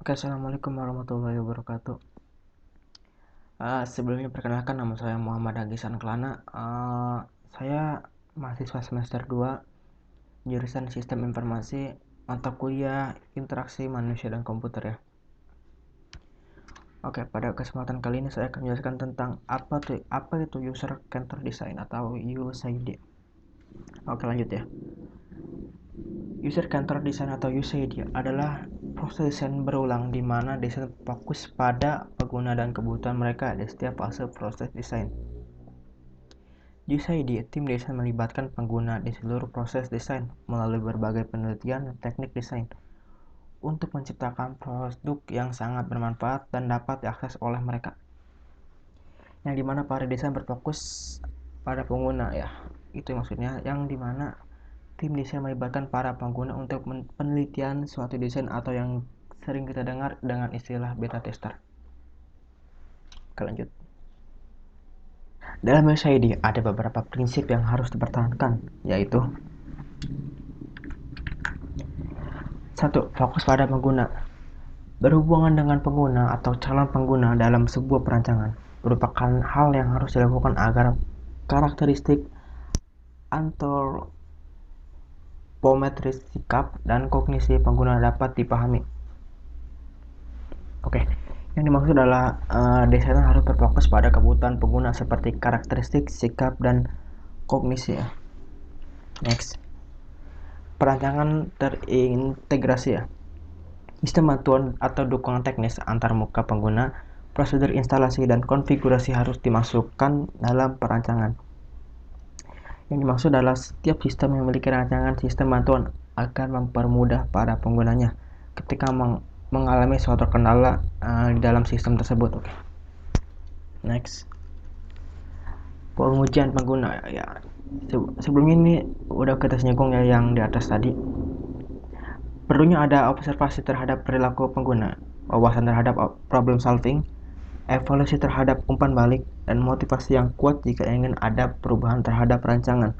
Oke, assalamualaikum warahmatullahi wabarakatuh. Sebelumnya perkenalkan, nama saya Muhammad Hagisan Kelana. Saya mahasiswa semester 2, jurusan Sistem Informasi, mata kuliah Interaksi Manusia dan Komputer ya. Oke, pada kesempatan kali ini saya akan menjelaskan tentang apa itu User Centered Design atau UCD. Oke, lanjut ya. User Centered Design atau UCD adalah proses desain berulang di mana desain fokus pada pengguna dan kebutuhan mereka di setiap fase proses desain. UCD, tim desain melibatkan pengguna di seluruh proses desain melalui berbagai penelitian dan teknik desain untuk menciptakan produk yang sangat bermanfaat dan dapat diakses oleh mereka. Yang dimana para desain berfokus pada pengguna ya, itu maksudnya yang dimana tim desain melibatkan para pengguna untuk penelitian suatu desain atau yang sering kita dengar dengan istilah beta tester. Oke, lanjut. Dalam UCD ada beberapa prinsip yang harus dipertahankan, yaitu 1. Fokus pada pengguna. Berhubungan dengan pengguna atau calon pengguna dalam sebuah perancangan merupakan hal yang harus dilakukan agar karakteristik antropometris sikap dan kognisi pengguna dapat dipahami. Oke, yang dimaksud adalah desainer harus berfokus pada kebutuhan pengguna seperti karakteristik, sikap, dan kognisi ya. Next, perancangan terintegrasi ya. Sistem bantuan atau dukungan teknis antar muka pengguna, prosedur instalasi dan konfigurasi harus dimasukkan dalam perancangan. Yang dimaksud adalah setiap sistem yang memiliki rancangan sistem bantuan akan mempermudah para penggunanya ketika mengalami suatu kendala di dalam sistem tersebut. Oke. Next, pengujian pengguna ya. Sebelumnya ini udah kita singgung ya yang di atas tadi. Perlunya ada observasi terhadap perilaku pengguna, wawasan terhadap problem solving, evaluasi terhadap umpan balik, dan motivasi yang kuat jika ingin ada perubahan terhadap rancangan.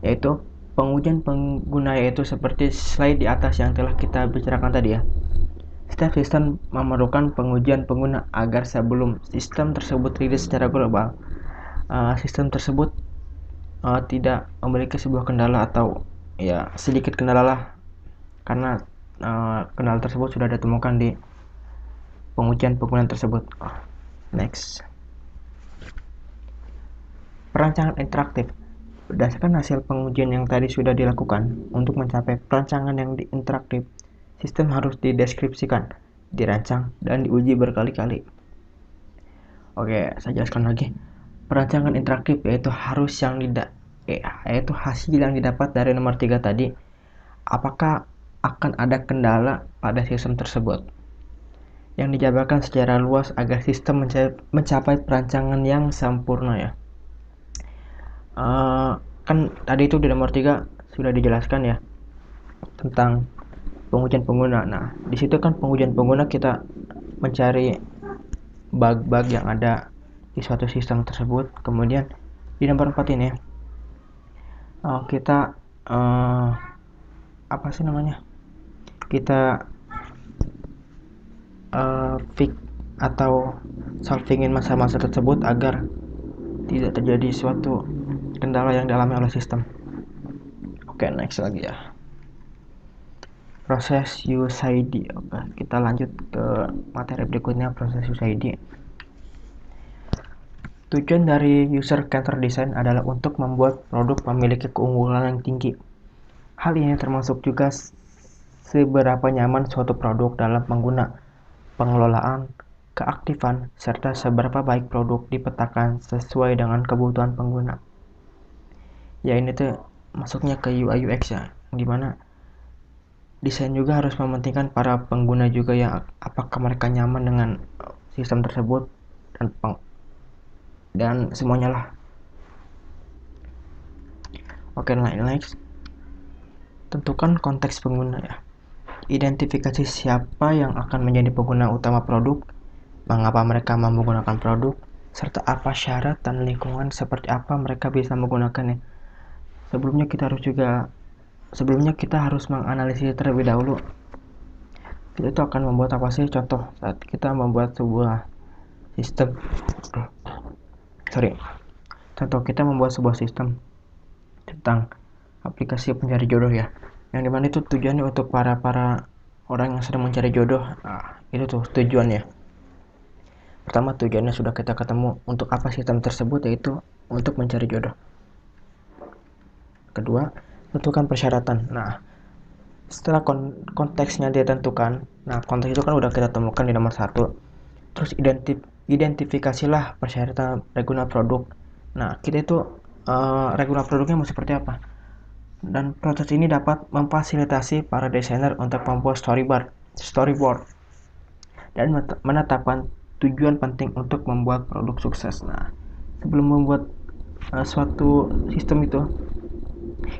Yaitu pengujian pengguna, yaitu seperti slide di atas yang telah kita bicarakan tadi ya. Setiap sistem memerlukan pengujian pengguna agar sebelum sistem tersebut rilis secara global, sistem tersebut tidak memiliki sebuah kendala atau ya sedikit kendala lah, karena kendala tersebut sudah ditemukan di pengujian pengguna tersebut. Next, perancangan interaktif. Berdasarkan hasil pengujian yang tadi sudah dilakukan, untuk mencapai perancangan yang interaktif, sistem harus dideskripsikan, dirancang, dan diuji berkali-kali. Oke, saya jelaskan lagi. Perancangan interaktif yaitu hasil yang didapat dari nomor 3 tadi. Apakah akan ada kendala pada sistem tersebut yang dijabarkan secara luas agar sistem mencapai perancangan yang sempurna ya. Kan tadi itu di nomor 3 sudah dijelaskan ya tentang pengujian pengguna. Nah, di situ kan pengujian pengguna kita mencari bug-bug yang ada di suatu sistem tersebut. Kemudian di nomor 4 ini kita kita fix atau solvingin masa-masa tersebut agar tidak terjadi suatu kendala yang dialami oleh sistem. Oke, next lagi ya. Proses UCD. Oke, kita lanjut ke materi berikutnya, proses UCD. Tujuan dari User Centered Design adalah untuk membuat produk memiliki keunggulan yang tinggi. Hal ini termasuk juga seberapa nyaman suatu produk dalam pengguna, pengelolaan, keaktifan, serta seberapa baik produk dipetakan sesuai dengan kebutuhan pengguna. Ya, ini tuh masuknya ke UI UX ya, dimana desain juga harus mementingkan para pengguna juga ya, apakah mereka nyaman dengan sistem tersebut dan semuanya lah. Oke, next. Tentukan konteks pengguna ya. Identifikasi siapa yang akan menjadi pengguna utama produk, mengapa mereka menggunakan produk, serta apa syarat dan lingkungan seperti apa mereka bisa menggunakannya. Sebelumnya kita harus menganalisis terlebih dahulu Kita itu akan membuat apa sih? Contoh saat kita membuat sebuah sistem, contoh kita membuat sebuah sistem tentang aplikasi pencari jodoh ya, yang dimana itu tujuannya untuk para orang yang sedang mencari jodoh. Nah, itu tuh tujuannya. Pertama, tujuannya sudah kita ketemu untuk apa sistem tersebut, yaitu untuk mencari jodoh. Kedua, tentukan persyaratan. Nah, setelah konteksnya ditentukan, nah konteks itu kan udah kita temukan di nomor 1. Terus identifikasilah persyaratan regula produk. Nah, kita itu regula produknya mau seperti apa? Dan proses ini dapat memfasilitasi para desainer untuk membuat storyboard dan menetapkan tujuan penting untuk membuat produk sukses. Nah, sebelum membuat suatu sistem itu,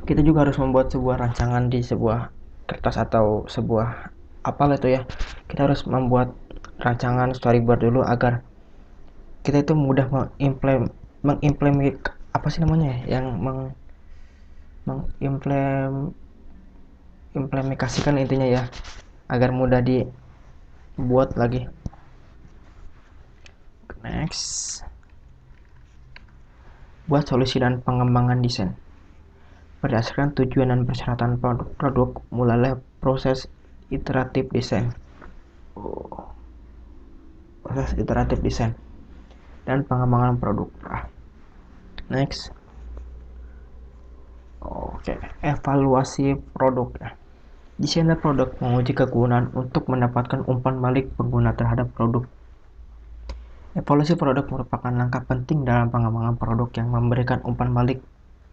kita juga harus membuat sebuah rancangan di sebuah kertas atau sebuah apalah itu ya. Kita harus membuat rancangan storyboard dulu agar kita itu mudah mengimplement apa sih namanya ya, yang mengimplementasikan intinya ya, agar mudah dibuat lagi. Next, buat solusi dan pengembangan desain berdasarkan tujuan dan persyaratan produk. Mulailah proses iteratif desain. Proses iteratif desain dan pengembangan produk. Next, oke, evaluasi produk ya. Desainer produk menguji kegunaan untuk mendapatkan umpan balik pengguna terhadap produk. Evaluasi produk merupakan langkah penting dalam pengembangan produk yang memberikan umpan balik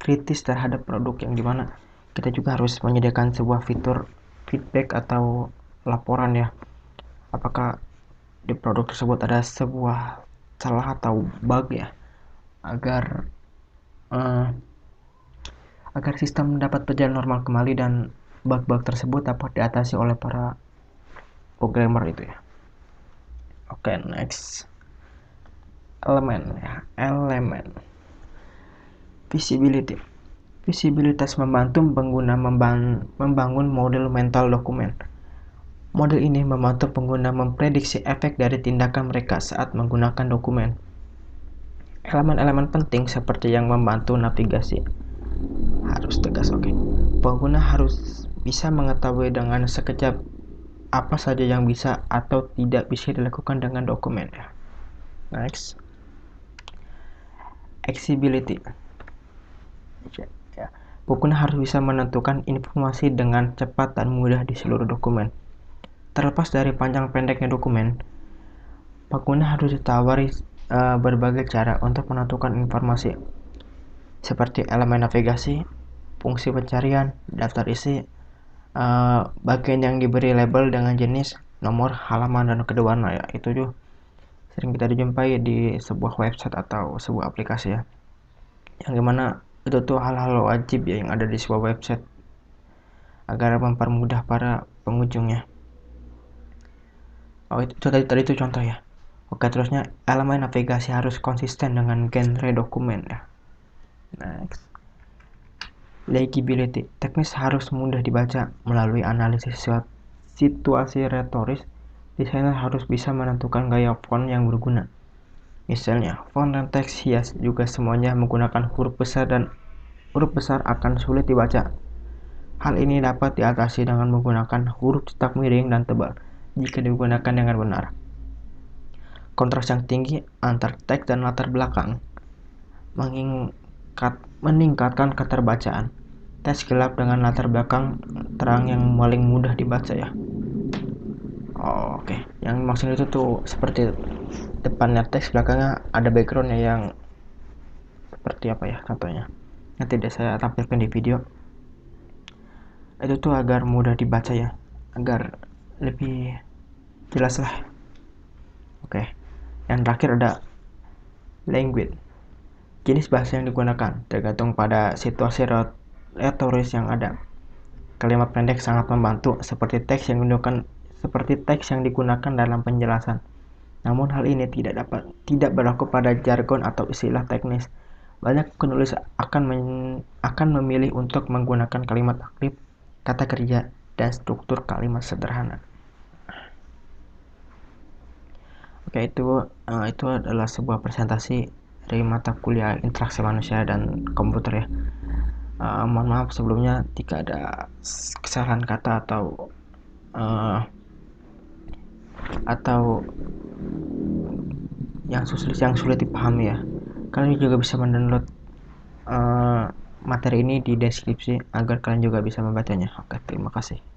kritis terhadap produk, yang dimana kita juga harus menyediakan sebuah fitur feedback atau laporan ya, apakah di produk tersebut ada sebuah salah atau bug ya, agar sistem dapat berjalan normal kembali dan bug-bug tersebut dapat diatasi oleh para programmer itu ya. Oke, next, elemen visibility. Visibilitas membantu pengguna membangun model mental dokumen. Model ini membantu pengguna memprediksi efek dari tindakan mereka saat menggunakan dokumen. Elemen-elemen penting seperti yang membantu navigasi harus tegas. Oke. Pengguna harus bisa mengetahui dengan sekejap apa saja yang bisa atau tidak bisa dilakukan dengan dokumen ya. Next, accessibility. Pengguna harus bisa menentukan informasi dengan cepat dan mudah di seluruh dokumen. Terlepas dari panjang pendeknya dokumen, pengguna harus ditawari berbagai cara untuk menentukan informasi, seperti elemen navigasi, fungsi pencarian, daftar isi, bagian yang diberi label dengan jenis, nomor, halaman, dan kode warna ya. Itu juga sering kita dijumpai di sebuah website atau sebuah aplikasi ya, yang dimana itu tuh hal-hal wajib ya yang ada di sebuah website agar mempermudah para pengunjungnya. Itu tadi itu contoh ya. Oke, terusnya elemen navigasi harus konsisten dengan genre dokumen ya. Next, legibility. Teknis harus mudah dibaca melalui analisis situasi retoris. Desainer harus bisa menentukan gaya font yang berguna. Misalnya, font dan teks hias juga semuanya menggunakan huruf besar, dan huruf besar akan sulit dibaca. Hal ini dapat diatasi dengan menggunakan huruf cetak miring dan tebal jika digunakan dengan benar. Kontras yang tinggi antar teks dan latar belakang meningkatkan keterbacaan. Teks gelap dengan latar belakang terang yang paling mudah dibaca ya. Oke, yang maksud itu tuh seperti depannya teks, belakangnya ada backgroundnya yang seperti apa ya contohnya. Nanti saya tampilkan di video. Itu tuh agar mudah dibaca ya, agar lebih jelas lah. Oke, yang terakhir ada language. Jenis bahasa yang digunakan tergantung pada situasi retoris yang ada. Kalimat pendek sangat membantu, seperti teks yang digunakan dalam penjelasan. Namun hal ini tidak berlaku pada jargon atau istilah teknis. Banyak penulis akan memilih untuk menggunakan kalimat akrib, kata kerja, dan struktur kalimat sederhana. Oke, itu adalah sebuah presentasi dari mata kuliah interaksi manusia dan komputer ya. Mohon maaf sebelumnya jika ada kesalahan kata uh, atau yang sulit dipahami ya. Kalian juga bisa mendownload materi ini di deskripsi agar kalian juga bisa membacanya. Oke, terima kasih.